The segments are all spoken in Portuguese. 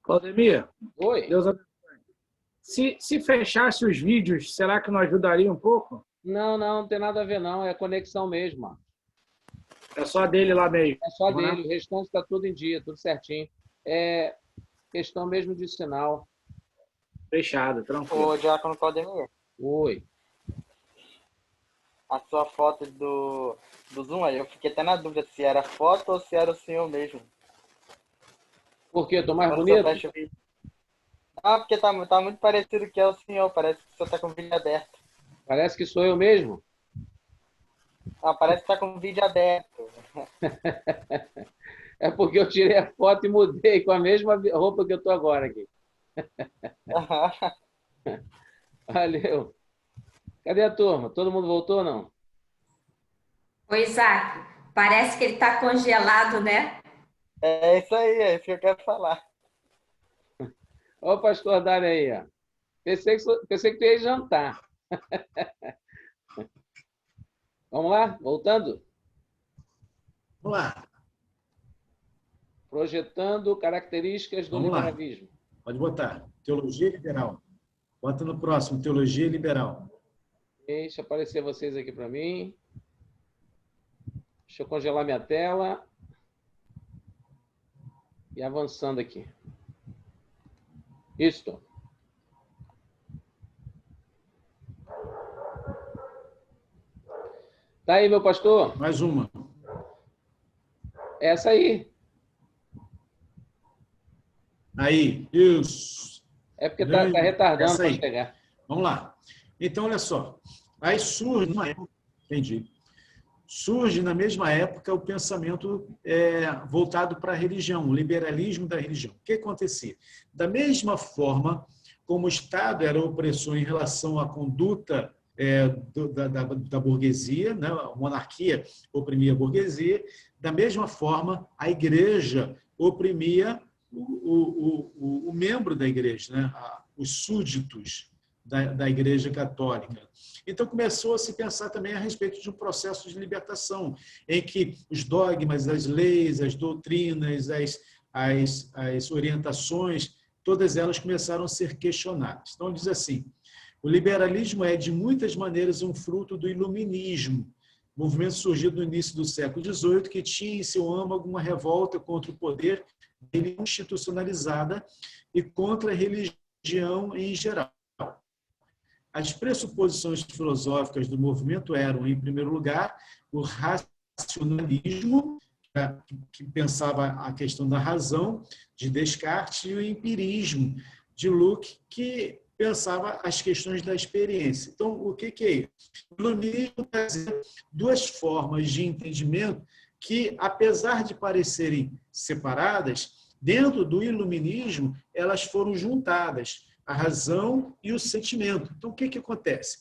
Claudemir, Oi? Deus abençoe. Se fechasse os vídeos, será que não ajudaria um pouco? Não, não, não tem nada a ver, não. É conexão mesmo. Ó. É só dele lá mesmo, É só né? dele. O restante está tudo em dia, tudo certinho. É questão mesmo de sinal. Fechado, tranquilo. Ô, Diácono Claudemir, Oi. a sua foto do Zoom aí, eu fiquei até na dúvida se era foto ou se era o senhor mesmo. Por quê? Tô mais Quando o senhor bonito? fecha o vídeo. Ah, porque tá muito parecido que é o senhor, parece que o senhor tá com o vídeo aberto. Parece que sou eu mesmo. Ah, parece que tá com o vídeo aberto. É porque eu tirei a foto e mudei com a mesma roupa que eu tô agora aqui. Valeu. Cadê a turma? Todo mundo voltou ou não? Ô, Isaac, parece que ele está congelado, né? É isso aí, é isso que eu quero falar. Olha o pastor Dário aí, ó. Pensei que tu ia jantar. Vamos lá? Voltando? Vamos lá. Projetando características do Vamos lá. liberalismo. Pode botar. Teologia liberal. Bota no próximo. Teologia liberal. Deixa aparecer vocês aqui para mim. Deixa eu congelar minha tela. E avançando aqui. Isto. Tá aí, meu pastor? Mais uma. Essa aí. Aí. Isso. É porque tá retardando Essa para aí. chegar. Vamos lá. Então, olha só. Aí surge, entendi. Surge na mesma época o pensamento voltado para a religião, o liberalismo da religião. O que acontecia? Da mesma forma como o Estado era opressor em relação à conduta da burguesia, né? A monarquia oprimia a burguesia, da mesma forma a igreja oprimia o membro da igreja, né? Os súditos da Igreja Católica. Então, começou a se pensar também a respeito de um processo de libertação, em que os dogmas, as leis, as doutrinas, as orientações, todas elas começaram a ser questionadas. Então, diz assim, o liberalismo é, de muitas maneiras, um fruto do iluminismo, movimento surgido no início do século XVIII, que tinha em seu âmago uma revolta contra o poder institucionalizada e contra a religião em geral. As pressuposições filosóficas do movimento eram, em primeiro lugar, o racionalismo, que pensava a questão da razão, de Descartes, e o empirismo, de Locke, que pensava as questões da experiência. Então, o que é isso? O iluminismo trazia duas formas de entendimento que, apesar de parecerem separadas, dentro do iluminismo, elas foram juntadas, a razão e o sentimento. Então, o que acontece?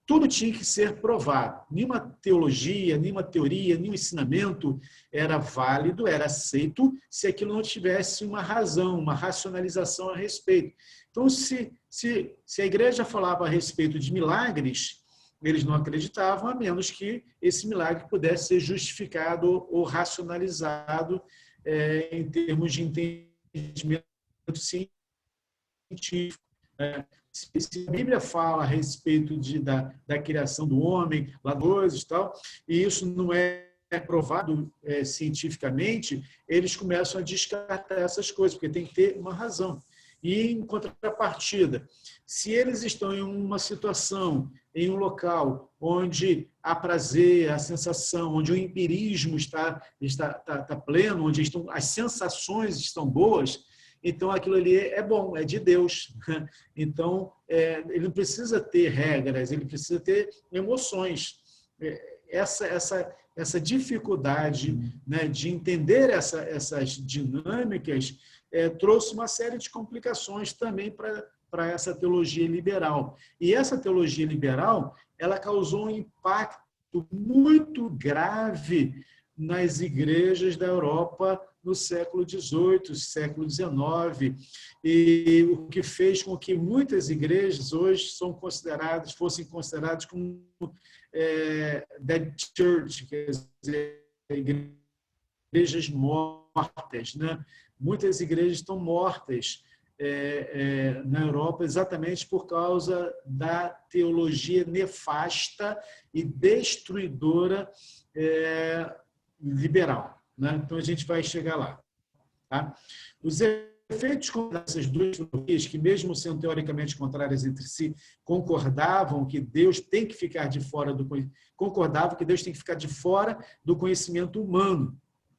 Tudo tinha que ser provado. Nenhuma teologia, nenhuma teoria, nenhum ensinamento era válido, era aceito, se aquilo não tivesse uma razão, uma racionalização a respeito. Então, se a igreja falava a respeito de milagres, eles não acreditavam, a menos que esse milagre pudesse ser justificado ou racionalizado em termos de entendimento científico. Se a Bíblia fala a respeito da criação do homem, lá coisas e tal, e isso não é provado cientificamente, eles começam a descartar essas coisas, porque tem que ter uma razão. E, em contrapartida, se eles estão em uma situação, em um local onde há prazer, há sensação, onde o empirismo está pleno, onde as sensações estão boas, então aquilo ali é bom, é de Deus. Então, ele não precisa ter regras, ele precisa ter emoções. Essa dificuldade, né, de entender essas dinâmicas trouxe uma série de complicações também para essa teologia liberal. E essa teologia liberal, ela causou um impacto muito grave nas igrejas da Europa no século XVIII, século XIX, e o que fez com que muitas igrejas hoje fossem consideradas como dead church, quer dizer, igrejas mortas, né? Muitas igrejas estão mortas na Europa exatamente por causa da teologia nefasta e destruidora liberal, né? Então, a gente vai chegar lá. Tá? Os efeitos dessas duas teorias, que mesmo sendo teoricamente contrárias entre si, concordavam que Deus tem que ficar de fora do conhecimento humano,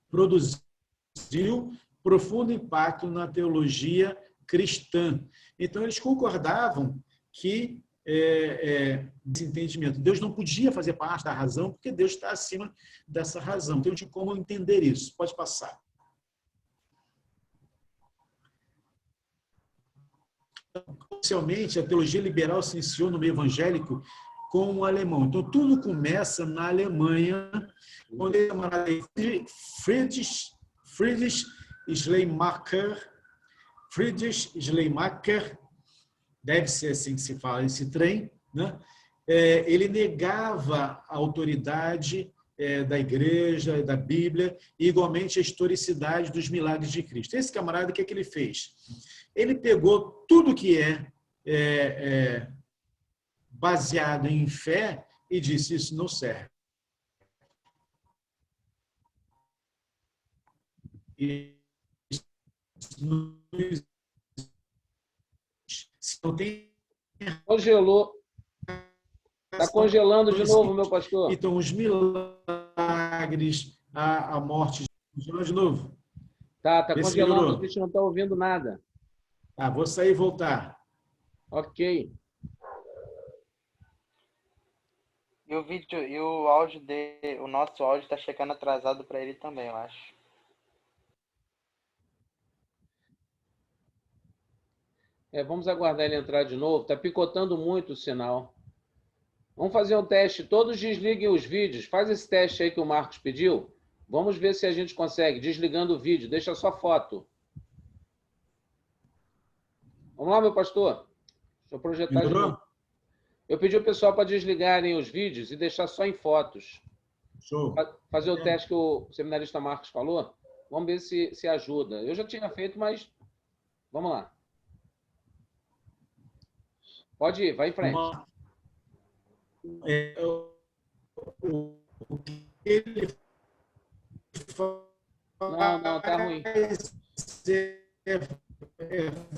produziu profundo impacto na teologia cristã. Então, eles concordavam que esse entendimento, Deus não podia fazer parte da razão, porque Deus está acima dessa razão. Então, de como entender isso? Pode passar. Inicialmente, a teologia liberal se iniciou no meio evangélico com o alemão. Então, tudo começa na Alemanha, onde ele chamava Friedrich Schleiermacher, deve ser assim que se fala esse trem, né? Ele negava a autoridade da igreja e da Bíblia, e igualmente a historicidade dos milagres de Cristo. Esse camarada, o que é que ele fez? Ele pegou tudo que é baseado em fé e disse, isso não serve. Não tem... Congelou. Está congelando de novo, meu pastor. Então, os milagres, a morte... Congelou de novo? Tá congelando, a gente não está ouvindo nada. Vou sair e voltar. Ok. E o vídeo e o áudio dele, o nosso áudio está chegando atrasado para ele também, eu acho. Vamos aguardar ele entrar de novo. Está picotando muito o sinal. Vamos fazer um teste. Todos desliguem os vídeos. Faz esse teste aí que o Marcos pediu. Vamos ver se a gente consegue. Desligando o vídeo. Deixa só foto. Vamos lá, meu pastor. Deixa eu projetar de novo. Eu pedi ao pessoal para desligarem os vídeos e deixar só em fotos. Show. Fazer o teste que o seminarista Marcos falou. Vamos ver se ajuda. Eu já tinha feito, mas vamos lá. Pode ir, vai em frente. Não, tá ruim.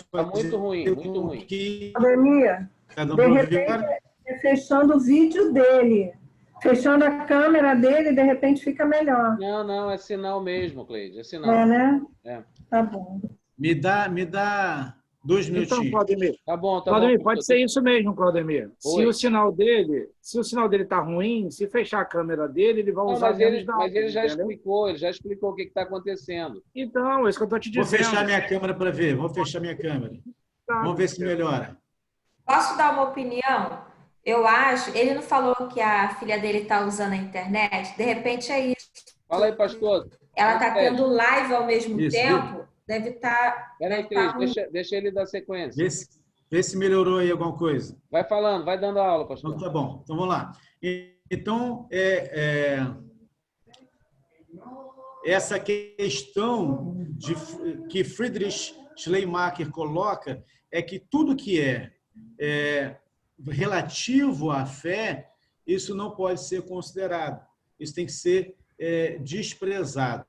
Tá muito ruim, muito ruim. Ademir, de repente, fechando o vídeo dele, fechando a câmera dele, de repente fica melhor. Não, é sinal mesmo, Cleide, é sinal. Né? É. Tá bom. Me dá 2 minutinhos. Então, Claudemir. Tá bom. Claudemir, pode ser isso mesmo, Claudemir. Se o sinal dele tá ruim, se fechar a câmera dele, ele vai usar menos dados. Mas ele já explicou o que está acontecendo. Então, é isso que eu estou te dizendo. Vou fechar minha câmera para ver. Vou fechar minha câmera. Vamos ver se melhora. Posso dar uma opinião? Eu acho, ele não falou que a filha dele está usando a internet? De repente é isso. Fala aí, pastor. Ela está tendo live ao mesmo tempo. Deve estar... Peraí, Cris, deixa ele dar sequência. Vê se melhorou aí alguma coisa. Vai falando, vai dando aula, pastor. Então, tá bom. Então, vamos lá. Então, essa questão que Friedrich Schleiermacher coloca é que tudo que é relativo à fé, isso não pode ser considerado. Isso tem que ser desprezado,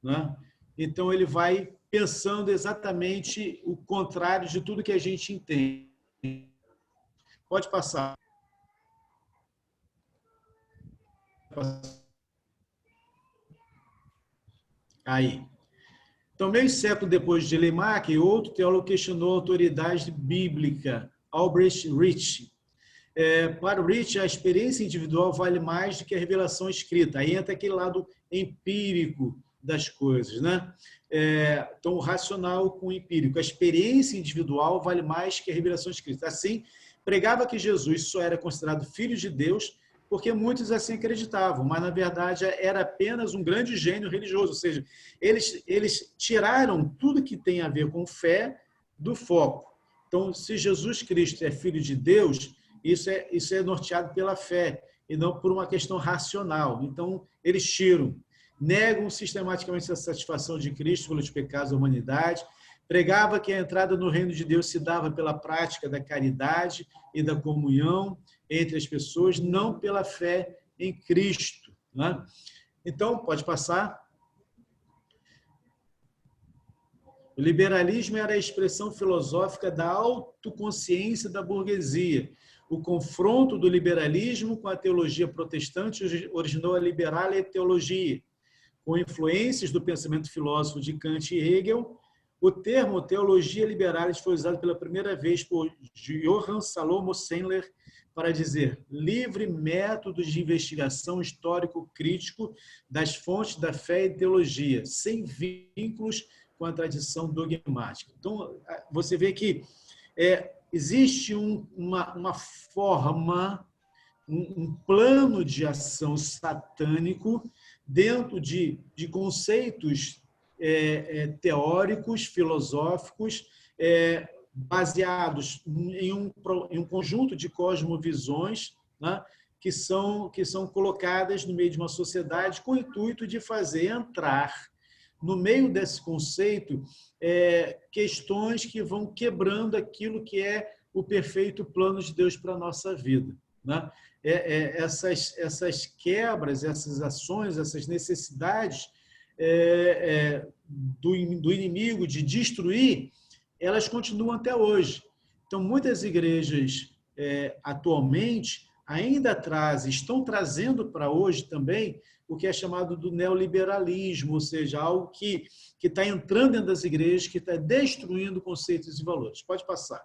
né? Então, ele vai pensando exatamente o contrário de tudo que a gente entende. Pode passar. Aí. Então, meio século depois de Schleiermacher, outro teólogo questionou a autoridade bíblica, Albrecht Rich. Para o Rich, a experiência individual vale mais do que a revelação escrita. Aí entra aquele lado empírico das coisas, né? Então, o racional com o empírico. A experiência individual vale mais que a revelação escrita. Assim, pregava que Jesus só era considerado filho de Deus porque muitos assim acreditavam, mas, na verdade, era apenas um grande gênio religioso. Ou seja, eles tiraram tudo que tem a ver com fé do foco. Então, se Jesus Cristo é filho de Deus, isso é norteado pela fé e não por uma questão racional. Então, eles negam sistematicamente a satisfação de Cristo pelos pecados da humanidade, Pregava que a entrada no reino de Deus se dava pela prática da caridade e da comunhão entre as pessoas, não pela fé em Cristo. Né? Então, pode passar. O liberalismo era a expressão filosófica da autoconsciência da burguesia. O confronto do liberalismo com a teologia protestante originou a liberale teologia. Com influências do pensamento filósofo de Kant e Hegel, o termo teologia liberalis foi usado pela primeira vez por Johann Salomo Sandler para dizer livre método de investigação histórico-crítico das fontes da fé e teologia, sem vínculos com a tradição dogmática. Então, você vê que existe uma forma, um plano de ação satânico dentro de conceitos teóricos, filosóficos, baseados em um conjunto de cosmovisões, né, que são colocadas no meio de uma sociedade com o intuito de fazer entrar no meio desse conceito questões que vão quebrando aquilo que é o perfeito plano de Deus para a nossa vida. Né? Essas quebras, essas ações, essas necessidades do inimigo de destruir, elas continuam até hoje. Então, muitas igrejas atualmente ainda estão trazendo para hoje também o que é chamado do neoliberalismo, ou seja, algo que está entrando dentro das igrejas, que está destruindo conceitos e valores. Pode passar.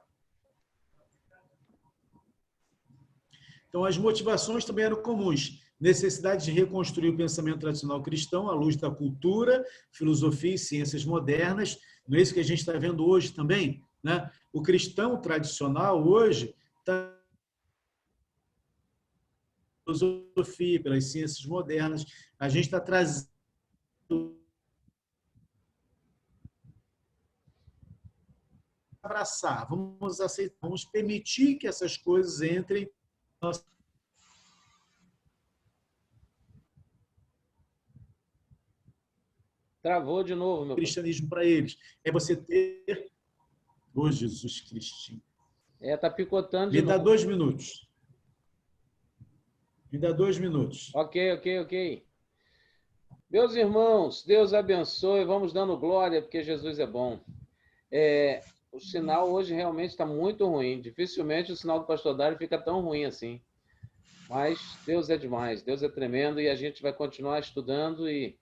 Então, as motivações também eram comuns. Necessidade de reconstruir o pensamento tradicional cristão à luz da cultura, filosofia e ciências modernas. Não é isso que a gente está vendo hoje também? Né? O cristão tradicional hoje está filosofia, pelas ciências modernas, a gente está trazendo abraçar, vamos aceitar, vamos permitir que essas coisas entrem na nossa. Travou de novo, meu cristianismo para eles. É você ter... Ô, Jesus Cristinho. Tá picotando de novo. Me dá 2 minutos. Me dá 2 minutos. Ok. Meus irmãos, Deus abençoe. Vamos dando glória, porque Jesus é bom. O sinal hoje realmente está muito ruim. Dificilmente o sinal do pastor Dário fica tão ruim assim. Mas Deus é demais, Deus é tremendo e a gente vai continuar estudando e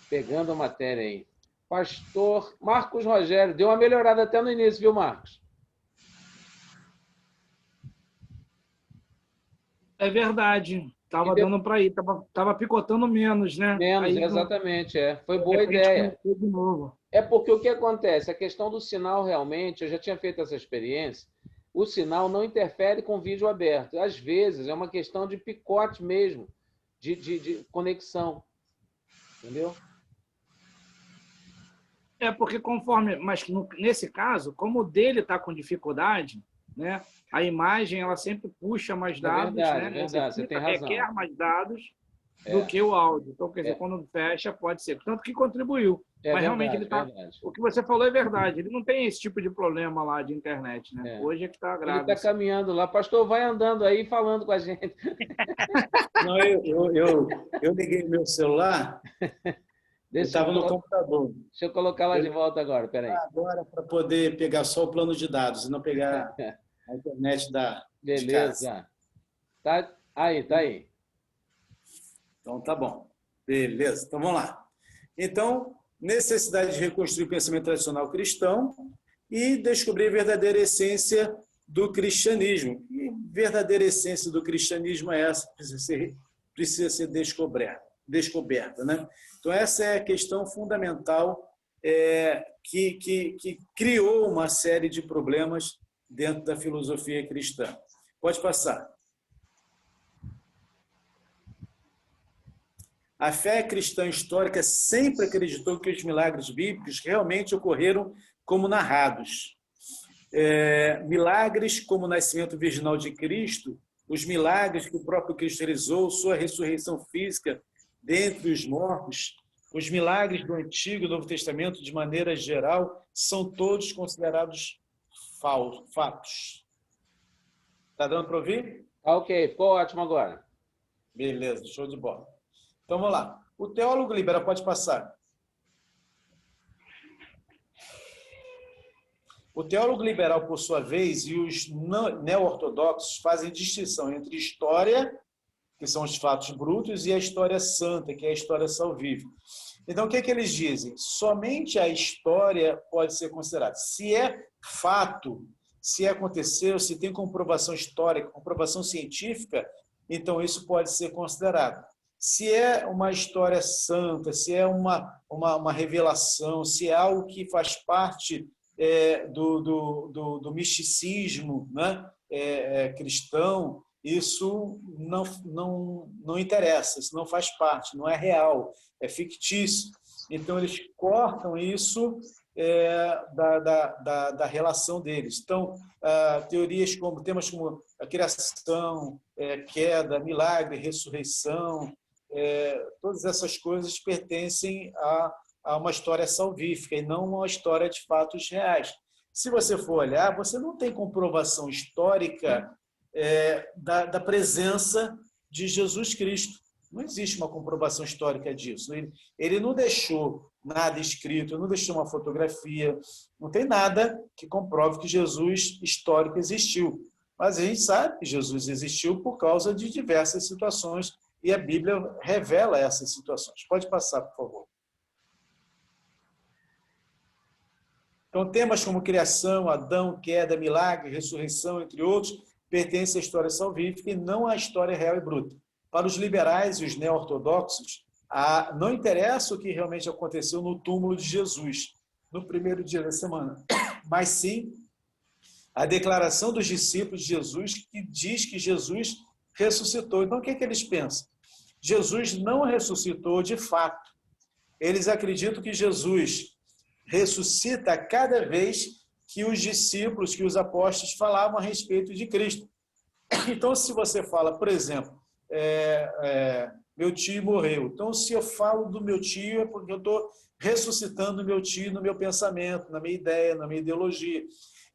pegando a matéria aí. Pastor Marcos Rogério, deu uma melhorada até no início, viu, Marcos? É verdade. Estava dando para ir, estava picotando menos, né? Menos, aí, exatamente, Foi boa ideia. De novo. Porque o que acontece? A questão do sinal realmente, eu já tinha feito essa experiência, o sinal não interfere com o vídeo aberto. Às vezes é uma questão de picote mesmo, de conexão. Entendeu? Porque conforme... Mas nesse caso, como o dele está com dificuldade, né? A imagem ela sempre puxa mais dados, verdade, né? Você tem razão. Requer mais dados do que o áudio. Então, quer dizer, quando fecha, pode ser. Tanto que contribuiu. Mas realmente ele tá. O que você falou é verdade. Ele não tem esse tipo de problema lá de internet, né? Hoje é que está grave. Ele está caminhando lá. Pastor, vai andando aí falando com a gente. Não, eu liguei meu celular. Eu estava no computador. Deixa eu colocar lá de volta agora. Peraí. Agora para poder pegar só o plano de dados e não pegar a internet da. Beleza. Tá aí. Então, tá bom. Beleza. Então, vamos lá. Então, necessidade de reconstruir o pensamento tradicional cristão e descobrir a verdadeira essência do cristianismo. E verdadeira essência do cristianismo é essa, precisa ser descoberta, né? Então, essa é a questão fundamental que criou uma série de problemas dentro da filosofia cristã. Pode passar. A fé cristã histórica sempre acreditou que os milagres bíblicos realmente ocorreram como narrados. Milagres como o nascimento virginal de Cristo, os milagres que o próprio Cristo realizou, sua ressurreição física dentre os mortos, Os milagres do Antigo e Novo Testamento, de maneira geral, são todos considerados fatos. Está dando para ouvir? Ok, ficou ótimo agora. Beleza, show de bola. Então, vamos lá. O teólogo liberal, pode passar. O teólogo liberal, por sua vez, e os neo-ortodoxos fazem distinção entre história, que são os fatos brutos, e a história santa, que é a história salvífica. Então, o que eles dizem? Somente a história pode ser considerada. Se é fato, se aconteceu, se tem comprovação histórica, comprovação científica, então isso pode ser considerado. Se é uma história santa, se é uma revelação, se é algo que faz parte do misticismo, né? Cristão, isso não interessa, isso não faz parte, não é real, é fictício. Então, eles cortam isso da relação deles. Então, teorias como temas como a criação, queda, milagre, ressurreição, todas essas coisas pertencem a uma história salvífica e não uma história de fatos reais. Se você for olhar, você não tem comprovação histórica da presença de Jesus Cristo. Não existe uma comprovação histórica disso. Ele não deixou nada escrito, não deixou uma fotografia, não tem nada que comprove que Jesus histórico existiu. Mas a gente sabe que Jesus existiu por causa de diversas situações e a Bíblia revela essas situações. Pode passar, por favor. Então, temas como criação, Adão, queda, milagre, ressurreição, entre outros, pertencem à história salvífica e não à história real e bruta. Para os liberais e os neo-ortodoxos, não interessa o que realmente aconteceu no túmulo de Jesus, no primeiro dia da semana, mas sim a declaração dos discípulos de Jesus, que diz que Jesus ressuscitou. Então, o que eles pensam? Jesus não ressuscitou de fato. Eles acreditam que Jesus ressuscita a cada vez que os discípulos, que os apóstolos falavam a respeito de Cristo. Então, se você fala, por exemplo, meu tio morreu. Então, se eu falo do meu tio, é porque eu estou ressuscitando meu tio no meu pensamento, na minha ideia, na minha ideologia.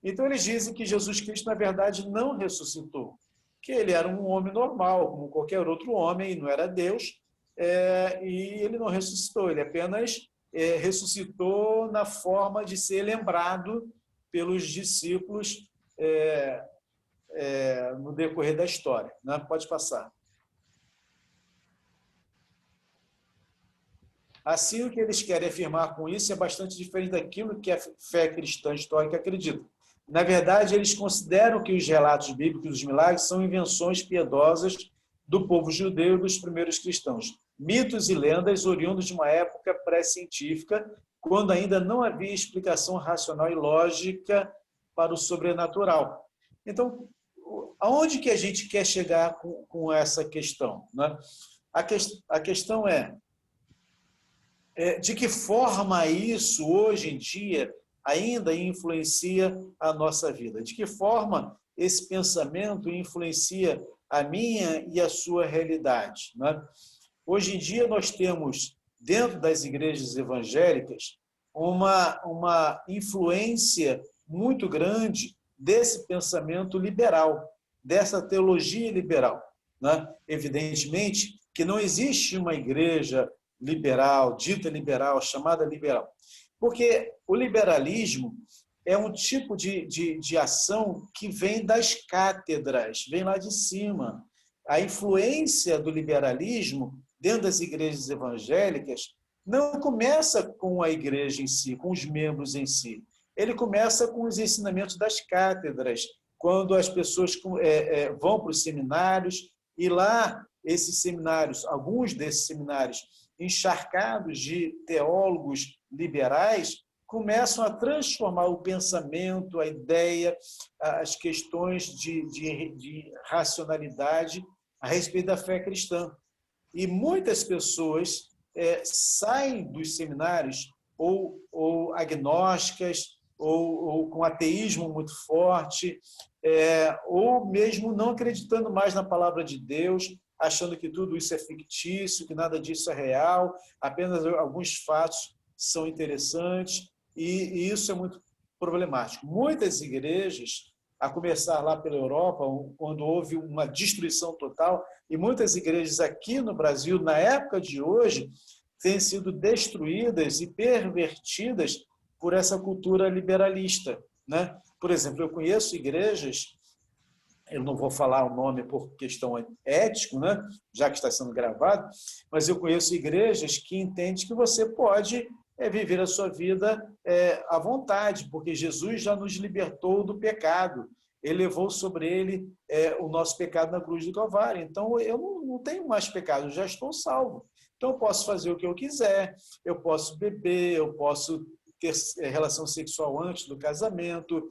Então, eles dizem que Jesus Cristo, na verdade, não ressuscitou, que ele era um homem normal, como qualquer outro homem, não era Deus, e ele não ressuscitou, ele apenas ressuscitou na forma de ser lembrado pelos discípulos no decorrer da história. Né? Pode passar. Assim, o que eles querem afirmar com isso é bastante diferente daquilo que a fé cristã histórica acredita. Na verdade, eles consideram que os relatos bíblicos dos milagres são invenções piedosas do povo judeu e dos primeiros cristãos. Mitos e lendas oriundos de uma época pré-científica, quando ainda não havia explicação racional e lógica para o sobrenatural. Então, aonde que a gente quer chegar com essa questão? Né? A questão é de que forma isso, hoje em dia, ainda influencia a nossa vida? De que forma esse pensamento influencia a minha e a sua realidade? Né? Hoje em dia, nós temos, dentro das igrejas evangélicas, uma influência muito grande desse pensamento liberal, dessa teologia liberal. Né? Evidentemente que não existe uma igreja liberal, dita liberal, chamada liberal. Porque o liberalismo é um tipo de ação que vem das cátedras, vem lá de cima. A influência do liberalismo dentro das igrejas evangélicas não começa com a igreja em si, com os membros em si. Ele começa com os ensinamentos das cátedras, quando as pessoas vão para os seminários e lá esses seminários, alguns desses seminários encharcados de teólogos liberais, começam a transformar o pensamento, a ideia, as questões de racionalidade a respeito da fé cristã. E muitas pessoas saem dos seminários ou agnósticas, ou com ateísmo muito forte, ou mesmo não acreditando mais na palavra de Deus, achando que tudo isso é fictício, que nada disso é real, apenas alguns fatos são interessantes, e isso é muito problemático. Muitas igrejas, a começar lá pela Europa, quando houve uma destruição total, e muitas igrejas aqui no Brasil, na época de hoje, têm sido destruídas e pervertidas por essa cultura liberalista, né? Por exemplo, eu conheço igrejas, eu não vou falar o nome por questão ética, né? Já que está sendo gravado, mas eu conheço igrejas que entendem que você pode viver a sua vida à vontade, porque Jesus já nos libertou do pecado. Ele levou sobre ele o nosso pecado na cruz do Calvário. Então, eu não tenho mais pecado, eu já estou salvo. Então, eu posso fazer o que eu quiser, eu posso beber, eu posso ter relação sexual antes do casamento.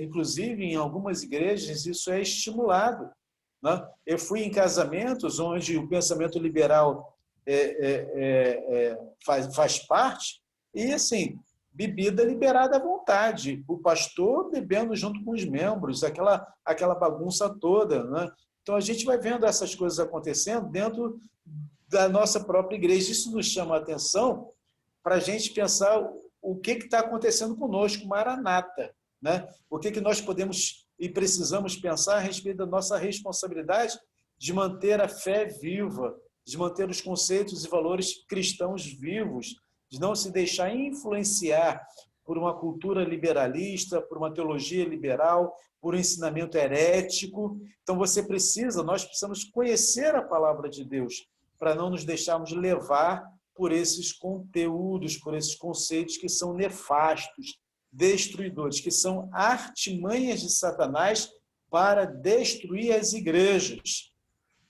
Inclusive, em algumas igrejas, isso é estimulado, né? Eu fui em casamentos onde o pensamento liberal faz parte, e assim, bebida liberada à vontade, o pastor bebendo junto com os membros, aquela bagunça toda, né? Então a gente vai vendo essas coisas acontecendo dentro da nossa própria igreja. Isso nos chama a atenção para a gente pensar o que está acontecendo conosco, Maranata, né? O que nós podemos e precisamos pensar a respeito da nossa responsabilidade de manter a fé viva, de manter os conceitos e valores cristãos vivos, de não se deixar influenciar por uma cultura liberalista, por uma teologia liberal, por um ensinamento herético. Então nós precisamos conhecer a palavra de Deus para não nos deixarmos levar por esses conteúdos, por esses conceitos que são nefastos, destruidores, que são artimanhas de Satanás para destruir as igrejas.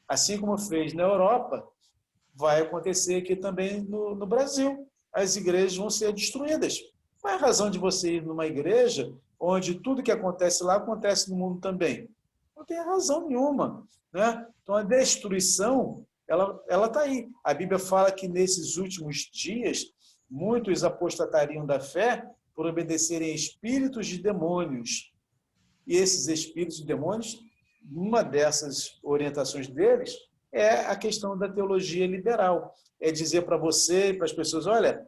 Assim como fez na Europa, vai acontecer aqui também no Brasil. As igrejas vão ser destruídas. Qual é a razão de você ir numa igreja onde tudo que acontece lá acontece no mundo também? Não tem razão nenhuma, né? Então, a destruição, ela está aí. A Bíblia fala que nesses últimos dias, muitos apostatariam da fé por obedecerem a espíritos de demônios. E esses espíritos de demônios, uma dessas orientações deles é a questão da teologia liberal. É dizer para você e para as pessoas, olha,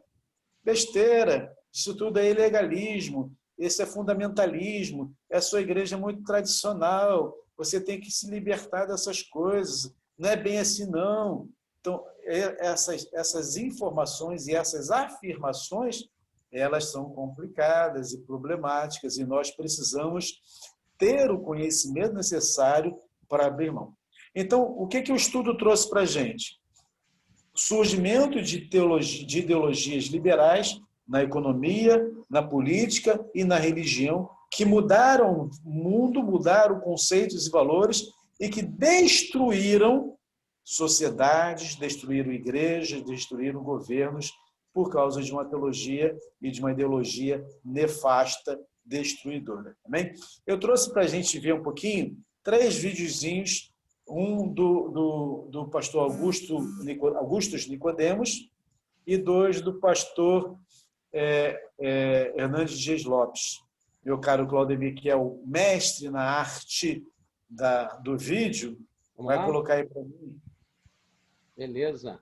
besteira, isso tudo é ilegalismo, esse é fundamentalismo, a sua igreja é muito tradicional, você tem que se libertar dessas coisas, não é bem assim não. Então, essas informações e essas afirmações, elas são complicadas e problemáticas, e nós precisamos ter o conhecimento necessário para abrir mão. Então, o que o estudo trouxe para a gente? Surgimento de ideologias liberais na economia, na política e na religião, que mudaram o mundo, mudaram conceitos e valores e que destruíram sociedades, destruíram igrejas, destruíram governos por causa de uma teologia e de uma ideologia nefasta, destruidora. Também eu trouxe para a gente ver um pouquinho 3 videozinhos, um do pastor Augustus Nicodemos e 2 do pastor Hernandes Dias Lopes. Meu caro Claudemir, que é o mestre na arte do vídeo, vai colocar aí para mim. Beleza.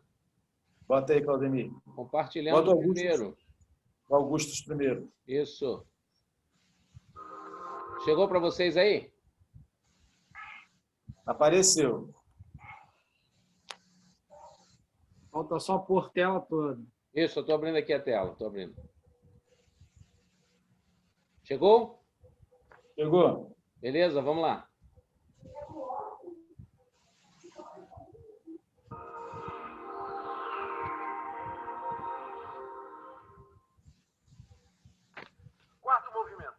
Bota aí, Claudemir. Compartilhando o primeiro. Augustus primeiro. Isso. Chegou para vocês aí? Apareceu. Falta só pôr tela toda. Isso, eu estou abrindo aqui a tela. Estou abrindo. Chegou? Chegou. Beleza, vamos lá. Quarto movimento.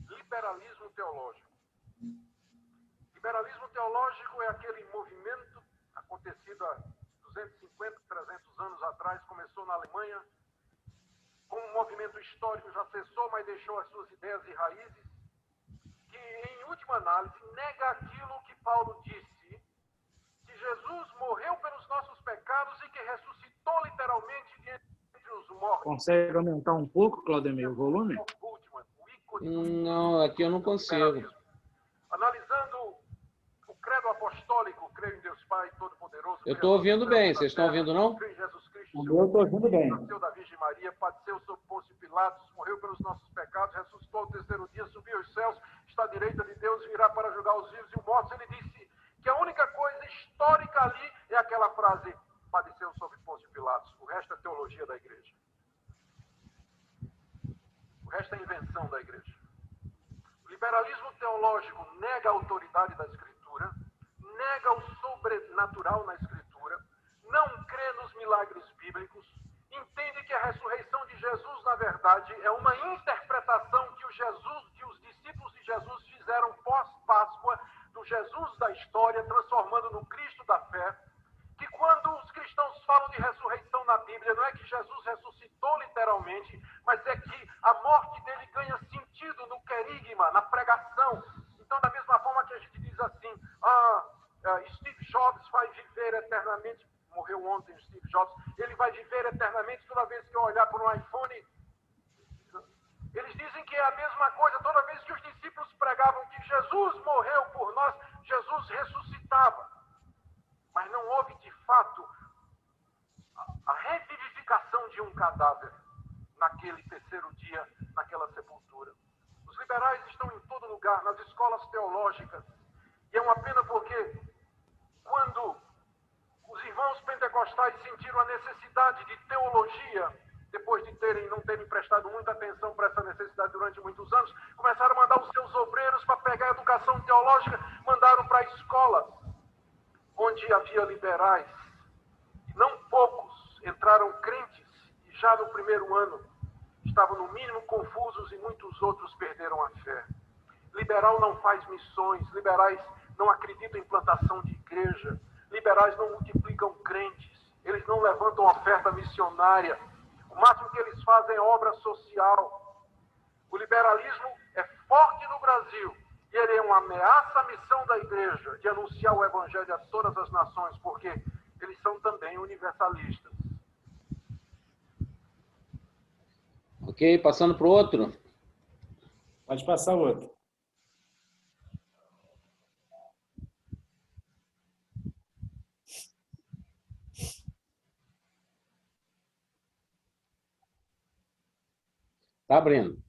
Liberalismo teológico. Liberalismo teológico é aquele movimento acontecido há 250, 300 anos atrás, começou na Alemanha, como um movimento histórico, já cessou, mas deixou as suas ideias e raízes, que, em última análise, nega aquilo que Paulo disse, que Jesus morreu pelos nossos pecados e que ressuscitou literalmente de entre os mortos. Consegue aumentar um pouco, Claudemir, o volume? Não, aqui eu não consigo. Analisando o credo apostólico, creio em Deus Eu estou ouvindo bem. Vocês estão ouvindo, não? O meu eu estou ouvindo bem. Nasceu da Virgem Maria, padeceu sob Pôncio Pilatos, morreu pelos nossos pecados, ressuscitou ao terceiro dia, subiu aos céus, está à direita de Deus, virá para julgar os vivos e os mortos. Ele disse que a única coisa histórica ali é aquela frase, padeceu sob Pôncio Pilatos. O resto é teologia da igreja. O resto é invenção da igreja. O liberalismo teológico nega a autoridade da Escritura, nega o sobrenatural na Escritura, não crê nos milagres bíblicos, entende que a ressurreição de Jesus, na verdade, é uma interpretação que os discípulos de Jesus fizeram pós-Páscoa, do Jesus da história, transformando no Cristo da fé, que quando os cristãos falam de ressurreição na Bíblia, não é que Jesus ressuscitou literalmente, mas é que a morte dele ganha sentido no querigma, na pregação. Então, da mesma forma que a gente diz assim, Steve Jobs vai viver eternamente, morreu ontem o Steve Jobs, ele vai viver eternamente toda vez que eu olhar para um iPhone. Eles dizem que é a mesma coisa, toda vez que os discípulos pregavam que Jesus morreu por nós, Jesus ressuscitava. Mas não houve, de fato, a revivificação de um cadáver naquele terceiro dia, naquela sepultura. Os liberais estão em todo lugar, nas escolas teológicas. E é uma pena porque, quando os irmãos pentecostais sentiram a necessidade de teologia, depois de não terem prestado muita atenção para essa necessidade durante muitos anos, começaram a mandar os seus obreiros para pegar a educação teológica, mandaram para escolas onde havia liberais. E não poucos entraram crentes e já no primeiro ano estavam no mínimo confusos e muitos outros perderam a fé. Liberal não faz missões, liberais não acreditam em plantação de igreja, liberais não multiplicam crentes, eles não levantam oferta missionária. O máximo que eles fazem é obra social. O liberalismo é forte no Brasil e ele é uma ameaça à missão da igreja de anunciar o evangelho a todas as nações, porque eles são também universalistas. Ok, passando para o outro. Pode passar o outro. Está abrindo.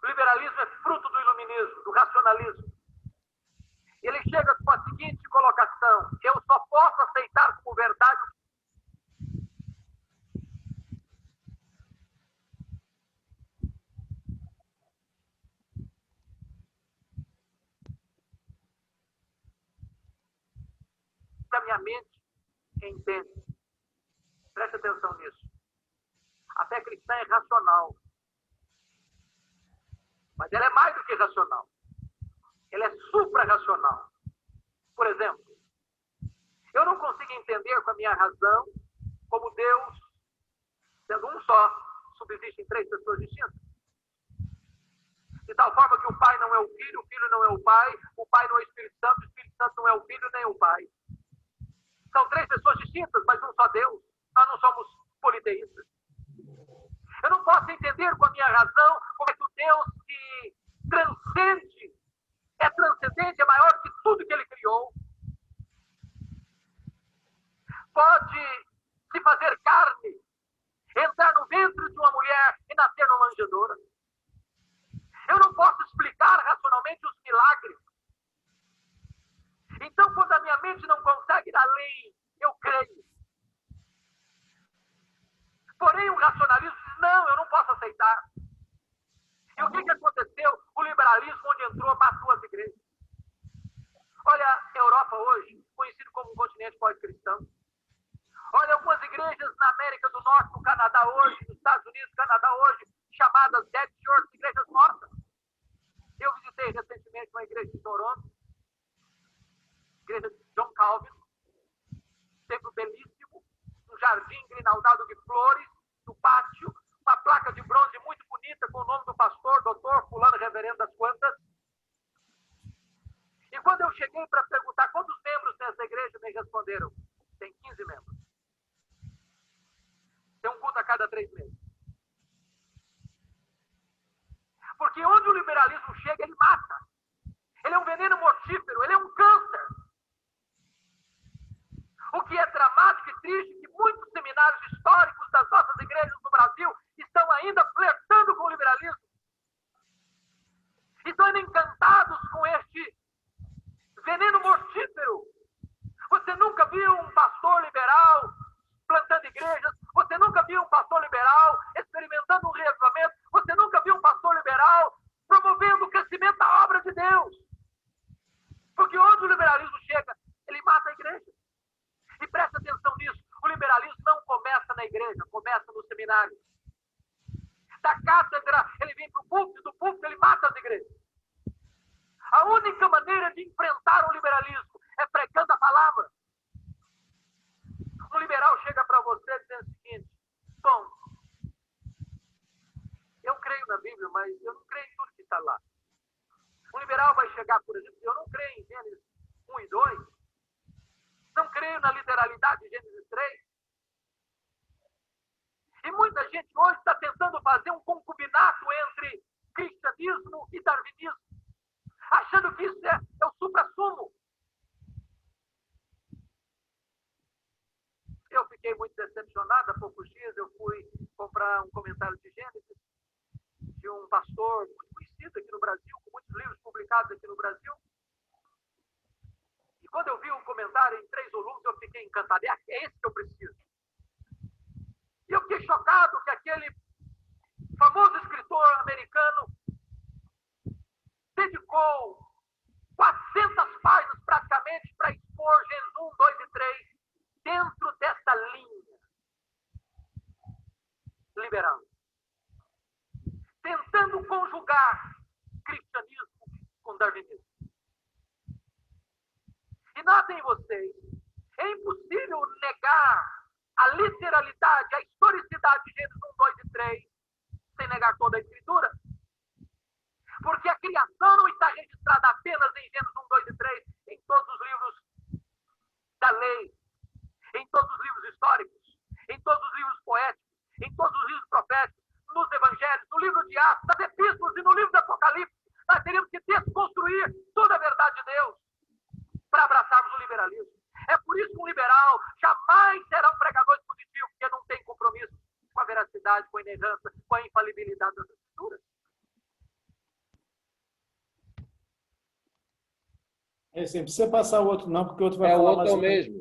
O liberalismo é fruto do iluminismo, do racionalismo. Ele chega com a seguinte colocação: eu só posso aceitar como verdade que a minha mente entende. Preste atenção nisso. A fé cristã é racional. Mas ela é mais do que racional. Ela é supra-racional. Por exemplo, eu não consigo entender com a minha razão como Deus, sendo um só, subsiste em três pessoas distintas. De tal forma que o Pai não é o Filho não é o Pai não é o Espírito Santo não é o Filho nem o Pai. São três pessoas distintas, mas um só Deus. Nós não somos politeístas. Eu não posso entender com a minha razão como é que o Deus que transcende, é transcendente, é maior que tudo que ele criou, pode se fazer carne, entrar no ventre de uma mulher e nascer numa manjedoura. Eu não posso explicar racionalmente os milagres. Então, quando a minha mente não consegue ir além, eu creio. Porém, o racionalismo diz, não, eu não posso aceitar. E o que aconteceu? O liberalismo, onde entrou, matou as igrejas. Olha, a Europa hoje, conhecido como um continente pós-cristão. Olha, algumas igrejas na América do Norte, no Canadá hoje, nos Estados Unidos, Canadá hoje, chamadas Dead Church, igrejas mortas. Eu visitei recentemente uma igreja em Toronto, igreja de John Calvin, templo belíssimo, um jardim grinaldado de flores, no pátio, uma placa de bronze muito bonita com o nome do pastor, doutor, fulano, reverendo das quantas. E quando eu cheguei para perguntar quantos membros tem essa igreja, me responderam, tem 15 membros. Tem um culto a cada 3 meses. Porque onde o liberalismo chega, ele mata. Ele é um veneno mortífero, ele é um câncer. O que é dramático e triste é que muitos seminários históricos das nossas igrejas no Brasil estão ainda flertando com o liberalismo. Estão ainda encantados com este veneno mortífero. Você nunca viu um pastor liberal plantando igrejas? Você nunca viu um pastor liberal experimentando um reavivamento? Você nunca viu um pastor liberal promovendo o crescimento da obra de Deus? Porque onde o liberalismo chega, ele mata a igreja. E preste atenção nisso, o liberalismo não começa na igreja, começa no seminário. Da cátedra, ele vem para o púlpito, do púlpito ele mata as igrejas. A única maneira de enfrentar o liberalismo é pregando a palavra. Um liberal chega para você dizendo o seguinte, Tom, eu creio na Bíblia, mas eu não creio em tudo que está lá. Um liberal vai chegar, por exemplo, eu não creio em Gênesis 1 e 2, não creio na literalidade de Gênesis 3. E muita gente hoje está tentando fazer um concubinato entre cristianismo e darwinismo, achando que isso é o supra-sumo. Eu fiquei muito decepcionado. Há poucos dias eu fui comprar um comentário de Gênesis de um pastor muito conhecido aqui no Brasil, com muitos livros publicados aqui no Brasil. E quando eu vi um comentário em 3 volumes, eu fiquei encantado. É esse que eu preciso. E eu fiquei chocado que aquele famoso escritor americano dedicou 400 páginas praticamente para expor Gênesis 1, 2 e 3 dentro dessa linha liberal, tentando conjugar cristianismo com darwinismo. E notem vocês, é impossível negar a literalidade, a historicidade de Gênesis 1, 2 e 3, sem negar toda a Escritura. Porque a criação não está registrada apenas em Gênesis 1, 2 e 3, em todos os livros da lei, em todos os livros históricos, em todos os livros poéticos, em todos os livros proféticos, nos evangelhos, no livro de Atos, nas epístolas e no livro do Apocalipse. Nós teríamos que desconstruir toda a verdade de Deus para abraçarmos o liberalismo. É por isso que um liberal jamais será um pregador positivo, porque não tem compromisso com a veracidade, com a inerrância, com a infalibilidade das Escrituras. É assim, não precisa passar o outro não, porque o outro vai o falar outro mais é o ou menos. mesmo.